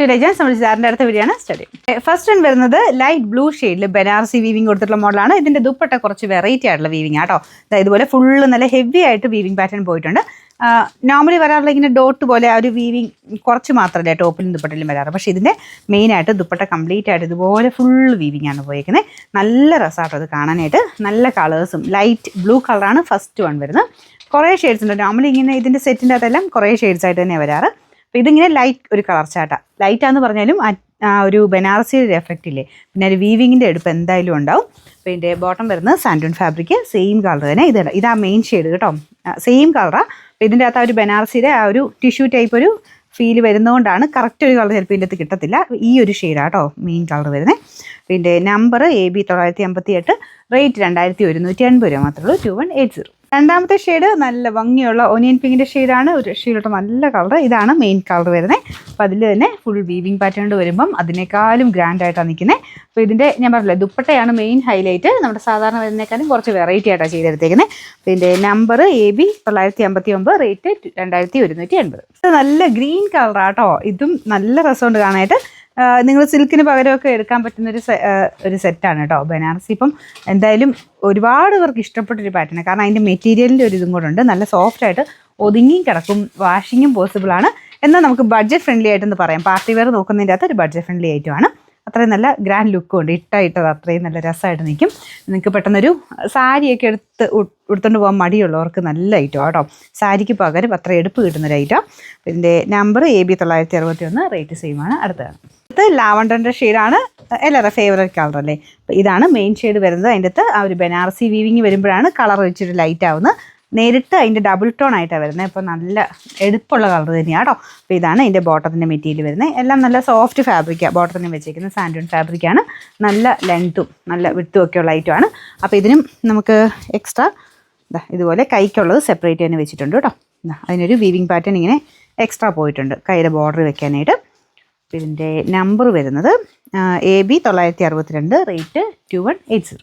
സാറിൻ്റെ അടുത്ത വീഡിയോ ആണ് സ്റ്റഡി. ഫസ്റ്റ് വൺ വരുന്നത് ലൈറ്റ് ബ്ലൂ ഷെയ്ഡിൽ ബനാറസി വീവിംഗ് കൊടുത്തിട്ടുള്ള മോഡലാണ്. ഇതിൻ്റെ ദുപ്പട്ട കുറച്ച് വെറൈറ്റി ആയിട്ടുള്ള വീവിംഗ് ആട്ടോ. ഇതുപോലെ ഫുള്ള് നല്ല ഹെവി ആയിട്ട് വീവിംഗ് പാറ്റേൺ പോയിട്ടുണ്ട്. നോർമലി വരാറുള്ള ഇങ്ങനെ ഡോട്ട് പോലെ ആ ഒരു വീവിംഗ് കുറച്ച് മാത്രമല്ല ടോപ്പിലും ദുപ്പട്ടയിലും വരാറ്. പക്ഷേ ഇതിൻ്റെ മെയിനായിട്ട് ദുപ്പട്ട കംപ്ലീറ്റ് ആയിട്ട് ഇതുപോലെ ഫുൾ വീവിംഗ് ആണ് പോയിരിക്കുന്നത്. നല്ല രസമാട്ടോ അത് കാണാനായിട്ട്. നല്ല കളേഴ്സും ലൈറ്റ് ബ്ലൂ കളറാണ് ഫസ്റ്റ് വൺ വരുന്നത്. കുറേ ഷെയ്ഡ്സ് ഉണ്ട്. നോർമലി ഇങ്ങനെ ഇതിൻ്റെ സെറ്റിൻ്റെ അകത്തെല്ലാം കുറേ ഷെയ്ഡ്സ് ആയിട്ട് തന്നെയാണ് വരാറ്. അപ്പോൾ ഇതിങ്ങനെ ലൈറ്റ് ഒരു കളർ ചാട്ടാണ്. ലൈറ്റാന്ന് പറഞ്ഞാലും ആ ഒരു ബനാറസിയുടെ എഫക്റ്റ് ഇല്ലേ, പിന്നെ ഒരു വീവിങ്ങിൻ്റെ എടുപ്പ് എന്തായാലും ഉണ്ടാവും. അപ്പോൾ ഇതിൻ്റെ ബോട്ടം വരുന്നത് സാൻഡൂൺ ഫാബ്രിക്, സെയിം കളർ തന്നെ. ഇതാ മെയിൻ ഷെയ്ഡ് കേട്ടോ, സെയിം കളറാണ്. അപ്പോൾ ഇതിൻ്റെ അകത്ത് ആ ഒരു ബനാറസിയുടെ ആ ഒരു ടിഷ്യൂ ടൈപ്പ് ഒരു ഫീൽ വരുന്നതുകൊണ്ടാണ് കറക്റ്റ് ഒരു കളർ ചിലപ്പോൾ ഇതിൻ്റെ അകത്ത് കിട്ടത്തില്ല. ഈ ഒരു ഷെയ്ഡാണ് കേട്ടോ മെയിൻ കളർ വരുന്നത്. പിന്നെ നമ്പർ AB 958, റേറ്റ് 2180 രൂപ മാത്രമേ ഉള്ളൂ. 2180. രണ്ടാമത്തെ ഷെയ്ഡ് നല്ല ഭംഗിയുള്ള ഒനിയൻ പിങ്കിൻ്റെ ഷെയ്ഡാണ്. ഒരു ഷെയ്ഡോട്ട് നല്ല കളർ. ഇതാണ് മെയിൻ കളർ വരുന്നത്. അപ്പോൾ അതിൽ തന്നെ ഫുൾ വീവിങ് പാറ്റേൺ വരുമ്പം അതിനേക്കാളും ഗ്രാൻഡായിട്ടാണ് നിൽക്കുന്നത്. അപ്പോൾ ഇതിൻ്റെ ഞാൻ പറഞ്ഞില്ല ദുപ്പട്ടയാണ് മെയിൻ ഹൈലൈറ്റ്. നമ്മുടെ സാധാരണ വരുന്നേക്കാളും കുറച്ച് വെറൈറ്റി ആയിട്ടാണ് ചെയ്തെടുത്തേക്കുന്നത്. പിന്നെ നമ്പർ AB 959, റേറ്റ് 2180. ഇത് നല്ല ഗ്രീൻ കളറാട്ടോ. ഇതും നല്ല രസമുണ്ട് കാണാനായിട്ട്. നിങ്ങൾ സിൽക്കിന് പകരമൊക്കെ എടുക്കാൻ പറ്റുന്നൊരു സെറ്റാണ് കേട്ടോ. ബനാറസി ഇപ്പം എന്തായാലും ഒരുപാട് പേർക്ക് ഇഷ്ടപ്പെട്ടൊരു പാറ്റേൺ, കാരണം അതിൻ്റെ മെറ്റീരിയലിൻ്റെ ഒരു ഇതും കൂടെ ഉണ്ട്. നല്ല സോഫ്റ്റായിട്ട് ഒതുങ്ങിയും കിടക്കും, വാഷിങ്ങും പോസിബിളാണ്. എന്നാൽ നമുക്ക് ബഡ്ജറ്റ് ഫ്രണ്ട്ലി ആയിട്ടെന്ന് പറയാം. പാർട്ടി വെയർ നോക്കുന്നതിൻ്റെ അകത്ത് ഒരു ബഡ്ജറ്റ് ഫ്രണ്ട്ലി ആയിട്ടുമാണ്. അത്രയും നല്ല ഗ്രാൻഡ് ലുക്കും ഉണ്ട്. ഇട്ടത് അത്രയും നല്ല രസമായിട്ട് നിൽക്കും. നിങ്ങൾക്ക് പെട്ടെന്നൊരു സാരിയൊക്കെ എടുത്തുകൊണ്ട് പോകാൻ മടിയുള്ളവർക്ക് നല്ല ഐറ്റം കേട്ടോ. സാരിക്ക് പകരം അത്ര എടുപ്പ് കിട്ടുന്നൊരു ഐറ്റം. ഇതിൻ്റെ നമ്പർ AB 961, റേറ്റ് സെയിം ആണ്. അടുത്തത് ലാവണ്ടറിൻ്റെ ഷെയ്ഡാണ് എല്ലാവരുടെ ഫേവറേറ്റ് കളർ അല്ലേ. അപ്പോൾ ഇതാണ് മെയിൻ ഷെയ്ഡ് വരുന്നത്. അതിൻ്റെ അകത്ത് ആ ഒരു ബനാറസി വീവിങ് വരുമ്പോഴാണ് കളർ വെച്ചിട്ട് ലൈറ്റ് ആവുന്നത്. നേരിട്ട് അതിൻ്റെ ഡബിൾ ടോൺ ആയിട്ടാണ് വരുന്നത്. അപ്പോൾ നല്ല എടുപ്പുള്ള കളർ തന്നെയാണ് കേട്ടോ. അപ്പോൾ ഇതാണ് ഇതിൻ്റെ ബോട്ടത്തിൻ്റെ മെറ്റീരിയൽ വരുന്നത്. എല്ലാം നല്ല സോഫ്റ്റ് ഫാബ്രിക്കാണ് ബോട്ടത്തിന് വെച്ചിരിക്കുന്നത്. സാൻഡൂൺ ഫാബ്രിക്കാണ്. നല്ല ലെങ്ത്തും നല്ല വിട്ടും ഒക്കെ ഉള്ള ഐറ്റമാണ്. അപ്പോൾ ഇതിനും നമുക്ക് എക്സ്ട്രാ ഇതുപോലെ കൈക്കുള്ളത് സെപ്പറേറ്റ് തന്നെ വെച്ചിട്ടുണ്ട് കേട്ടോ. അതിനൊരു വീവിങ് പാറ്റേൺ ഇങ്ങനെ എക്സ്ട്രാ പോയിട്ടുണ്ട് കൈയുടെ ബോർഡർ വെക്കാനായിട്ട്. ഇതിൻ്റെ നമ്പർ വരുന്നത് AB 962, റേറ്റ് 2180.